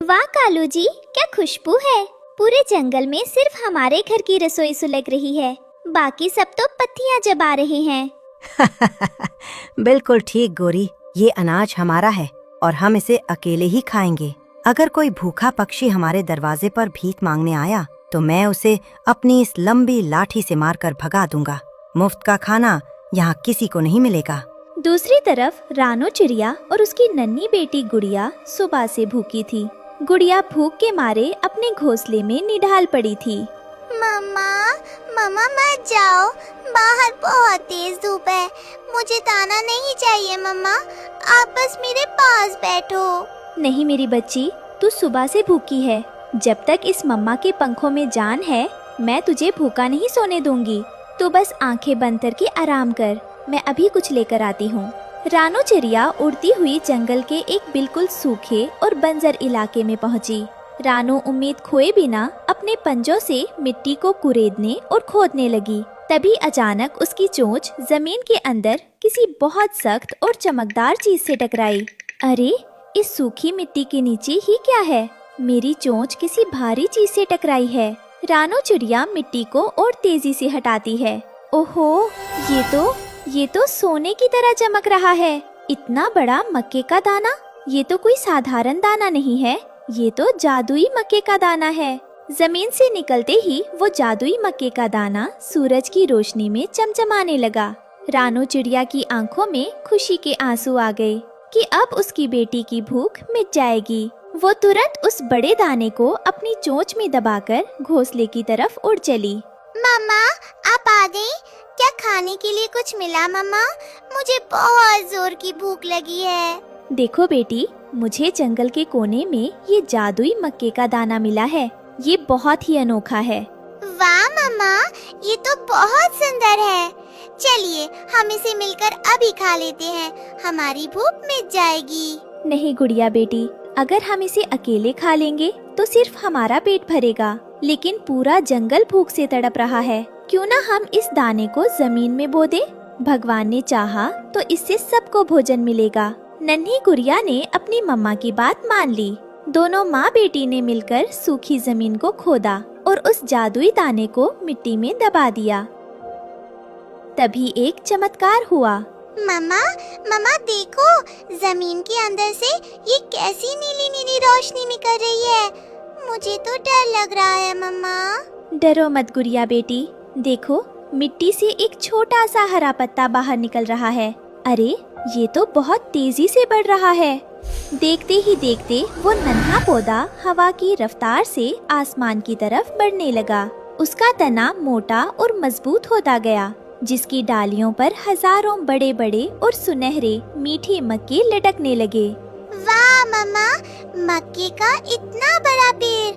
वाह कालू जी, क्या खुशबू है। पूरे जंगल में सिर्फ हमारे घर की रसोई सुलग रही है, बाकी सब तो पत्तियां चबा रहे हैं। बिल्कुल ठीक गोरी, ये अनाज हमारा है और हम इसे अकेले ही खाएंगे। अगर कोई भूखा पक्षी हमारे दरवाजे पर भीख मांगने आया तो मैं उसे अपनी इस लंबी लाठी से मारकर भगा दूंगा। मुफ्त का खाना यहाँ किसी को नहीं मिलेगा। दूसरी तरफ रानू चिड़िया और उसकी नन्ही बेटी गुड़िया सुबह से भूखी थी। गुड़िया भूख के मारे अपने घोंसले में निढाल पड़ी थी। मम्मा, मम्मा मत जाओ, बाहर बहुत तेज धूप है। मुझे दाना नहीं चाहिए मम्मा, आप बस मेरे पास बैठो। नहीं मेरी बच्ची, तू सुबह से भूखी है। जब तक इस मम्मा के पंखों में जान है, मैं तुझे भूखा नहीं सोने दूंगी। तू बस आंखें बंद करके आराम कर, मैं अभी कुछ लेकर आती हूँ। रानू चिड़िया उड़ती हुई जंगल के एक बिल्कुल सूखे और बंजर इलाके में पहुँची। रानू उम्मीद खोए बिना अपने पंजों से मिट्टी को कुरेदने और खोदने लगी। तभी अचानक उसकी चोंच जमीन के अंदर किसी बहुत सख्त और चमकदार चीज से टकराई। अरे, इस सूखी मिट्टी के नीचे ही क्या है? मेरी चोंच किसी भारी चीज से टकराई है। रानू चिड़िया मिट्टी को और तेजी से हटाती है। ओहो, ये तो सोने की तरह चमक रहा है। इतना बड़ा मक्के का दाना, ये तो कोई साधारण दाना नहीं है, ये तो जादुई मक्के का दाना है। जमीन से निकलते ही वो जादुई मक्के का दाना सूरज की रोशनी में चमचमाने लगा। रानू चिड़िया की आंखों में खुशी के आंसू आ गए कि अब उसकी बेटी की भूख मिट जाएगी। वो तुरंत उस बड़े दाने को अपनी चोंच में दबाकर घोंसले की तरफ उड़ चली। मम्मा, आप आ गई? क्या खाने के लिए कुछ मिला मम्मा? मुझे बहुत जोर की भूख लगी है। देखो बेटी, मुझे जंगल के कोने में ये जादुई मक्के का दाना मिला है। ये बहुत ही अनोखा है। वाह मम्मा, ये तो बहुत सुंदर है। चलिए हम इसे मिलकर अभी खा लेते हैं, हमारी भूख मिट जाएगी। नहीं गुड़िया बेटी, अगर हम इसे अकेले खा लेंगे तो सिर्फ हमारा पेट भरेगा, लेकिन पूरा जंगल भूख से तड़प रहा है। क्यों ना हम इस दाने को जमीन में बो दें? भगवान ने चाहा तो इससे सबको भोजन मिलेगा। नन्ही गुड़िया ने अपनी मम्मा की बात मान ली। दोनों माँ बेटी ने मिलकर सूखी जमीन को खोदा और उस जादुई दाने को मिट्टी में दबा दिया। तभी एक चमत्कार हुआ। मम्मा, मम्मा देखो, जमीन के अंदर से ये कैसी नीली नीली रोशनी निकल रही है। मुझे तो डर लग रहा है मम्मा। डरो मत गुड़िया बेटी, देखो मिट्टी से एक छोटा सा हरा पत्ता बाहर निकल रहा है। अरे, ये तो बहुत तेजी से बढ़ रहा है। देखते ही देखते वो नन्हा पौधा हवा की रफ्तार से आसमान की तरफ बढ़ने लगा। उसका तना मोटा और मजबूत होता गया, जिसकी डालियों पर हजारों बड़े बड़े और सुनहरे मीठे मक्के लटकने लगे। वाह मम्मा, मक्के का इतना बड़ा पेड़,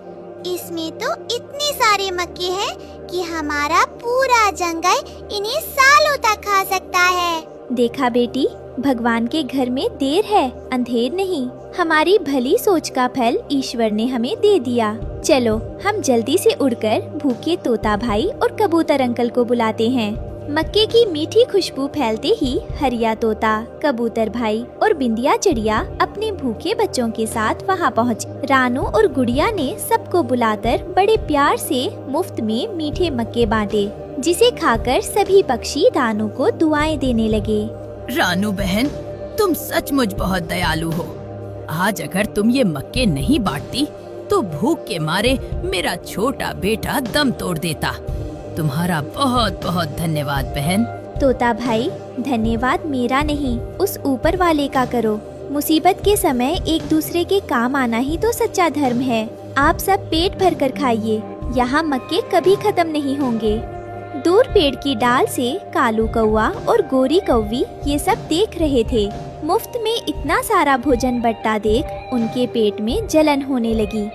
इसमें तो इतने सारे मक्के हैं कि हमारा पूरा जंगल इन्हें सालों तक खा सकता है। देखा बेटी, भगवान के घर में देर है, अंधेर नहीं। हमारी भली सोच का फल ईश्वर ने हमें दे दिया। चलो हम जल्दी से उड़कर भूखे तोता भाई और कबूतर अंकल को बुलाते हैं। मक्के की मीठी खुशबू फैलते ही हरिया तोता, कबूतर भाई और बिंदिया चिड़िया अपने भूखे बच्चों के साथ वहाँ पहुँचे। रानू और गुड़िया ने सबको बुलाकर बड़े प्यार से मुफ्त में मीठे मक्के बांटे, जिसे खाकर सभी पक्षी रानू को दुआएं देने लगे। रानू बहन, तुम सचमुच बहुत दयालु हो। आज अगर तुम ये मक्के नहीं बांटती तो भूख के मारे मेरा छोटा बेटा दम तोड़ देता। तुम्हारा बहुत बहुत धन्यवाद बहन। तोता भाई, धन्यवाद मेरा नहीं, उस ऊपर वाले का करो। मुसीबत के समय एक दूसरे के काम आना ही तो सच्चा धर्म है। आप सब पेट भर कर खाइए, यहाँ मक्के कभी खत्म नहीं होंगे। दूर पेड़ की डाल से कालू कौआ और गोरी कौवी ये सब देख रहे थे। मुफ्त में इतना सारा भोजन बंटता देख उनके पेट में जलन होने लगी।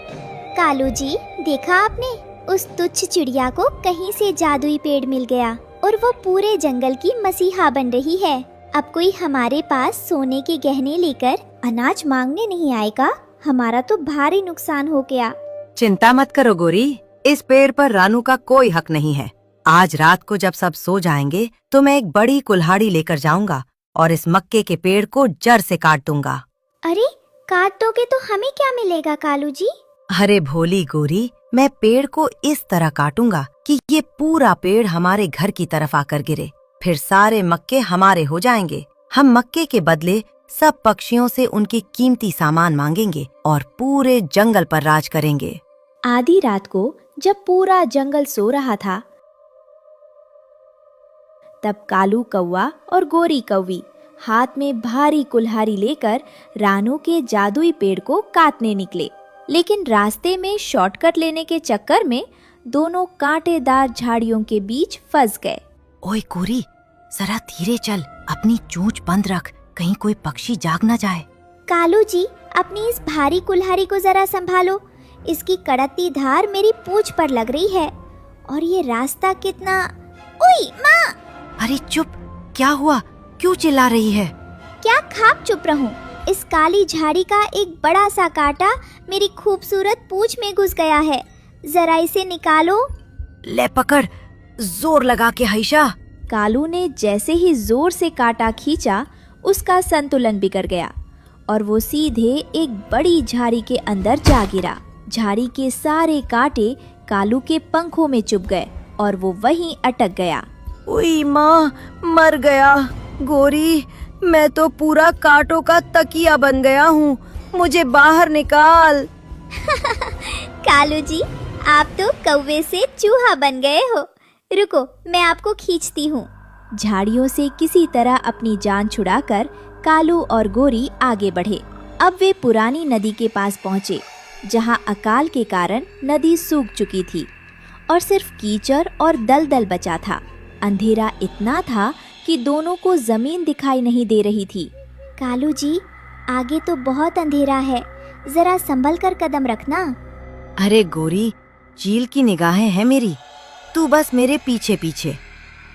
कालू जी, देखा आपने, उस तुच्छ चिड़िया को कहीं से जादुई पेड़ मिल गया और वो पूरे जंगल की मसीहा बन रही है। अब कोई हमारे पास सोने के गहने लेकर अनाज मांगने नहीं आएगा। हमारा तो भारी नुकसान हो गया। चिंता मत करो गोरी, इस पेड़ पर रानू का कोई हक नहीं है। आज रात को जब सब सो जाएंगे तो मैं एक बड़ी कुल्हाड़ी लेकर जाऊंगा और इस मक्के के पेड़ को जड़ से काट दूंगा। अरे, काट दोगे तो हमें क्या मिलेगा कालू जी? अरे भोली गोरी, मैं पेड़ को इस तरह काटूंगा कि ये पूरा पेड़ हमारे घर की तरफ आकर गिरे। फिर सारे मक्के हमारे हो जाएंगे। हम मक्के के बदले सब पक्षियों से उनकी कीमती सामान मांगेंगे और पूरे जंगल पर राज करेंगे। आधी रात को जब पूरा जंगल सो रहा था, तब कालू कौवा और गोरी कौवी हाथ में भारी कुल्हाड़ी लेकर रानू के जादुई पेड़ को काटने निकले। लेकिन रास्ते में शॉर्टकट लेने के चक्कर में दोनों कांटेदार झाड़ियों के बीच फंस गए। ओए गोरी, जरा धीरे चल, अपनी चोंच बंद रख, कहीं कोई पक्षी जाग न जाए। कालू जी, अपनी इस भारी कुल्हाड़ी को जरा संभालो। इसकी कड़कती धार मेरी पूंछ पर लग रही है। और ये रास्ता कितना... ओए माँ! अरे चुप, क्या हुआ? क्यों चिल्ला रही है? क्या खाक चुप रहूं? इस काली झाड़ी का एक बड़ा सा कांटा मेरी खूबसूरत पूंछ में घुस गया है। जरा इसे निकालो। ले पकड़, जोर लगा के हईशा। कालू ने जैसे ही जोर से कांटा खींचा, उसका संतुलन बिगड़ गया और वो सीधे एक बड़ी झाड़ी के अंदर जा गिरा। झाड़ी के सारे कांटे कालू के पंखों में चुभ गए और वो वहीं अटक गया। ओई माँ, मर गया। गोरी, मैं तो पूरा कांटों का तकिया बन गया हूँ, मुझे बाहर निकाल। कालू जी, आप तो कौवे से चूहा बन गए हो। रुको, मैं आपको खींचती हूँ। झाड़ियों से किसी तरह अपनी जान छुड़ाकर कालू और गोरी आगे बढ़े। अब वे पुरानी नदी के पास पहुँचे, जहाँ अकाल के कारण नदी सूख चुकी थी और सिर्फ कीचड़ और दलदल बचा था। अंधेरा इतना था कि दोनों को जमीन दिखाई नहीं दे रही थी। कालू जी, आगे तो बहुत अंधेरा है, जरा संभल कर कदम रखना। अरे गोरी, चील की निगाहें हैं मेरी, तू बस मेरे पीछे पीछे।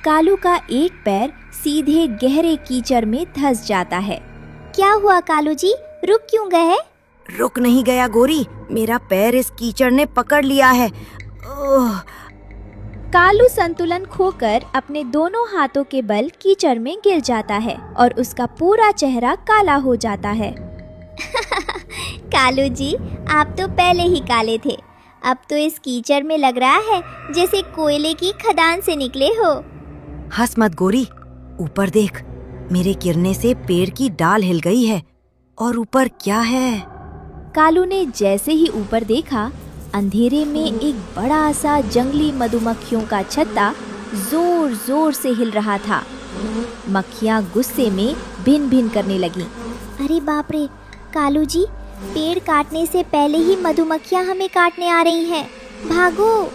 कालू का एक पैर सीधे गहरे कीचड़ में धंस जाता है। क्या हुआ कालू जी, रुक क्यों गए? रुक नहीं गया गोरी, मेरा पैर इस कीचड़ ने पकड़ लिया है। ओह! कालू संतुलन खोकर अपने दोनों हाथों के बल कीचड़ में गिर जाता है और उसका पूरा चेहरा काला हो जाता है। कालू जी, आप तो पहले ही काले थे। अब तो इस कीचड़ में लग रहा है जैसे कोयले की खदान से निकले हो। हंस मत गोरी, ऊपर देख, मेरे गिरने से पेड़ की डाल हिल गई है। और ऊपर क्या है? कालू ने जैसे ही ऊपर देखा, अंधेरे में एक बड़ा सा जंगली मधुमक्खियों का छत्ता जोर जोर से हिल रहा था। मक्खियाँ गुस्से में भिन भिन करने लगीं। अरे बाप रे, कालू जी, पेड़ काटने से पहले ही मधुमक्खियाँ हमें काटने आ रही हैं। भागो!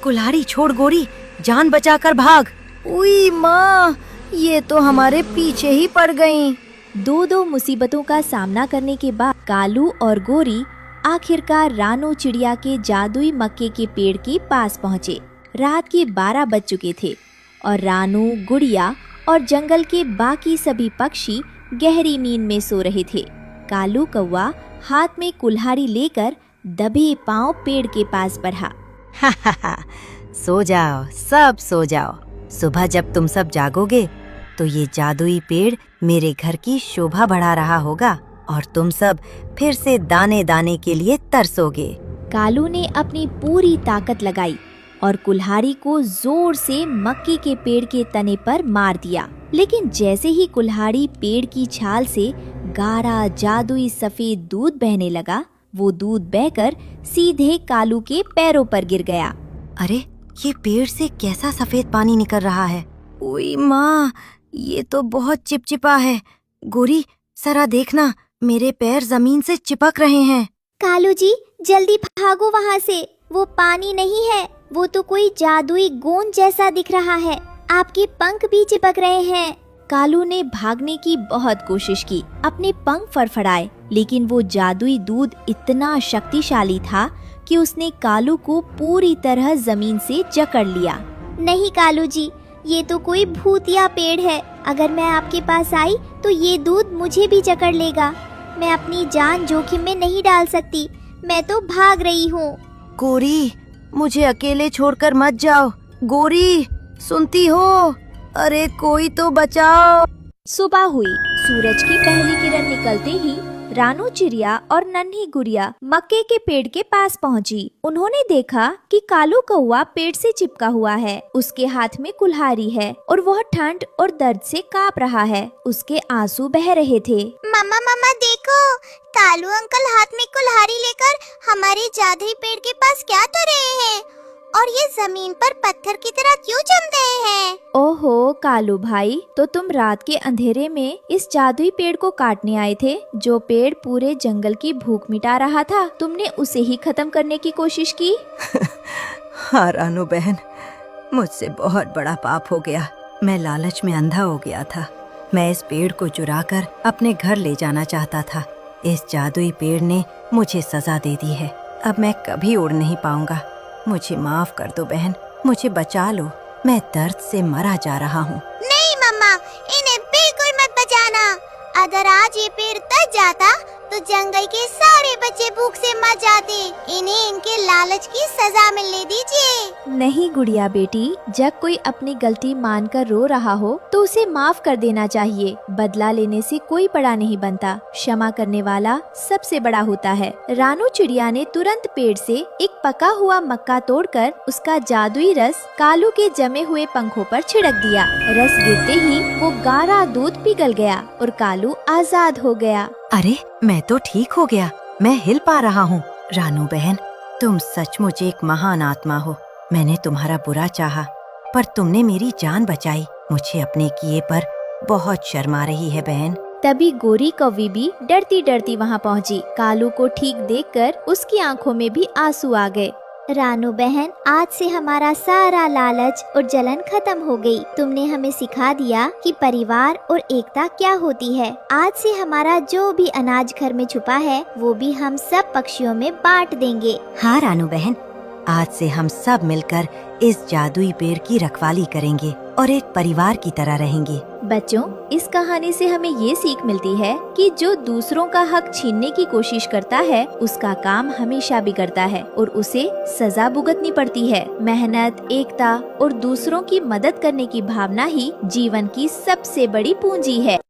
कुल्हाड़ी छोड़ गोरी, जान बचाकर भाग। उई माँ, ये तो हमारे पीछे ही पड़ गईं। दो मुसीबतों का सामना करने के बाद कालू और गोरी आखिरकार रानू चिड़िया के जादुई मक्के के पेड़ के पास पहुँचे। रात के 12 बज चुके थे और रानू, गुड़िया और जंगल के बाकी सभी पक्षी गहरी नींद में सो रहे थे। कालू कौवा हाथ में कुल्हाड़ी लेकर दबे पांव पेड़ के पास बढ़ा। सो जाओ, सब सो जाओ। सुबह जब तुम सब जागोगे तो ये जादुई पेड़ मेरे घर की शोभा बढ़ा रहा होगा और तुम सब फिर से दाने दाने के लिए तरसोगे। कालू ने अपनी पूरी ताकत लगाई और कुल्हाड़ी को जोर से मक्के के पेड़ के तने पर मार दिया। लेकिन जैसे ही कुल्हाड़ी पेड़ की छाल से गाढ़ा जादुई सफेद दूध बहने लगा, वो दूध बहकर सीधे कालू के पैरों पर गिर गया। अरे, ये पेड़ से कैसा सफेद पानी निकल रहा है? ओई माँ, ये तो बहुत चिपचिपा है। गोरी, जरा देखना, मेरे पैर जमीन से चिपक रहे हैं। कालू जी, जल्दी भागो वहाँ से। वो पानी नहीं है, वो तो कोई जादुई गोंद जैसा दिख रहा है। आपके पंख भी चिपक रहे हैं। कालू ने भागने की बहुत कोशिश की, अपने पंख फड़फड़ाए, लेकिन वो जादुई दूध इतना शक्तिशाली था कि उसने कालू को पूरी तरह जमीन से जकड़ लिया। नहीं कालू जी, ये तो कोई भूतिया पेड़ है। अगर मैं आपके पास आई तो ये दूध मुझे भी जकड़ लेगा। मैं अपनी जान जोखिम में नहीं डाल सकती। मैं तो भाग रही हूँ। गोरी, मुझे अकेले छोड़कर मत जाओ। गोरी, सुनती हो? अरे कोई तो बचाओ। सुबह हुई। सूरज की पहली किरण निकलते ही रानू चिड़िया और नन्ही गुड़िया मक्के के पेड़ के पास पहुंची। उन्होंने देखा कि कालू कौवा पेड़ से चिपका हुआ है। उसके हाथ में कुल्हाड़ी है और वह ठंड और दर्द से कांप रहा है। उसके आंसू बह रहे थे। मम्मा मम्मा देखो, कालू अंकल हाथ में कुल्हाड़ी लेकर हमारे जादुई पेड़ के पास क्या कर रहे हैं और ये जमीन पर पत्थर की तरह क्यों जम रहे हैं? ओहो कालू भाई, तो तुम रात के अंधेरे में इस जादुई पेड़ को काटने आए थे। जो पेड़ पूरे जंगल की भूख मिटा रहा था, तुमने उसे ही खत्म करने की कोशिश की। हाँ रानू बहन, मुझसे बहुत बड़ा पाप हो गया। मैं लालच में अंधा हो गया था। मैं इस पेड़ को चुराकर अपने घर ले जाना चाहता था। इस जादुई पेड़ ने मुझे सजा दे दी है। अब मैं कभी उड़ नहीं पाऊंगा। मुझे माफ कर दो बहन, मुझे बचा लो। मैं दर्द से मरा जा रहा हूँ। नहीं मम्मा, इन्हें बिल्कुल मत बचाना। अगर आज ये पेड़ तज जाता तो जंगल के सारे बच्चे भूख से मर जाते। इन्हें इनके लालच की सजा मिलने दीजिए। नहीं गुड़िया बेटी, जब कोई अपनी गलती मानकर रो रहा हो तो उसे माफ कर देना चाहिए। बदला लेने से कोई बड़ा नहीं बनता, क्षमा करने वाला सबसे बड़ा होता है। रानू चिड़िया ने तुरंत पेड़ से एक पका हुआ मक्का तोड़कर उसका जादुई रस कालू के जमे हुए पंखों पर छिड़क दिया। रस गिरते ही वो गाढ़ा दूध पिघल गया और कालू आजाद हो गया। अरे मैं तो ठीक हो गया, मैं हिल पा रहा हूँ। रानू बहन, तुम सचमुच एक महान आत्मा हो। मैंने तुम्हारा बुरा चाहा, पर तुमने मेरी जान बचाई। मुझे अपने किए पर बहुत शर्म आ रही है बहन। तभी गोरी कौवी भी डरती डरती वहाँ पहुँची। कालू को ठीक देखकर उसकी आंखों में भी आंसू आ गए। रानू बहन, आज से हमारा सारा लालच और जलन खत्म हो गई। तुमने हमें सिखा दिया कि परिवार और एकता क्या होती है। आज से हमारा जो भी अनाज घर में छुपा है वो भी हम सब पक्षियों में बांट देंगे। हाँ रानू बहन, आज से हम सब मिलकर इस जादुई पेड़ की रखवाली करेंगे और एक परिवार की तरह रहेंगे। बच्चों, इस कहानी से हमें ये सीख मिलती है कि जो दूसरों का हक छीनने की कोशिश करता है उसका काम हमेशा बिगड़ता है और उसे सजा भुगतनी पड़ती है। मेहनत, एकता और दूसरों की मदद करने की भावना ही जीवन की सबसे बड़ी पूंजी है।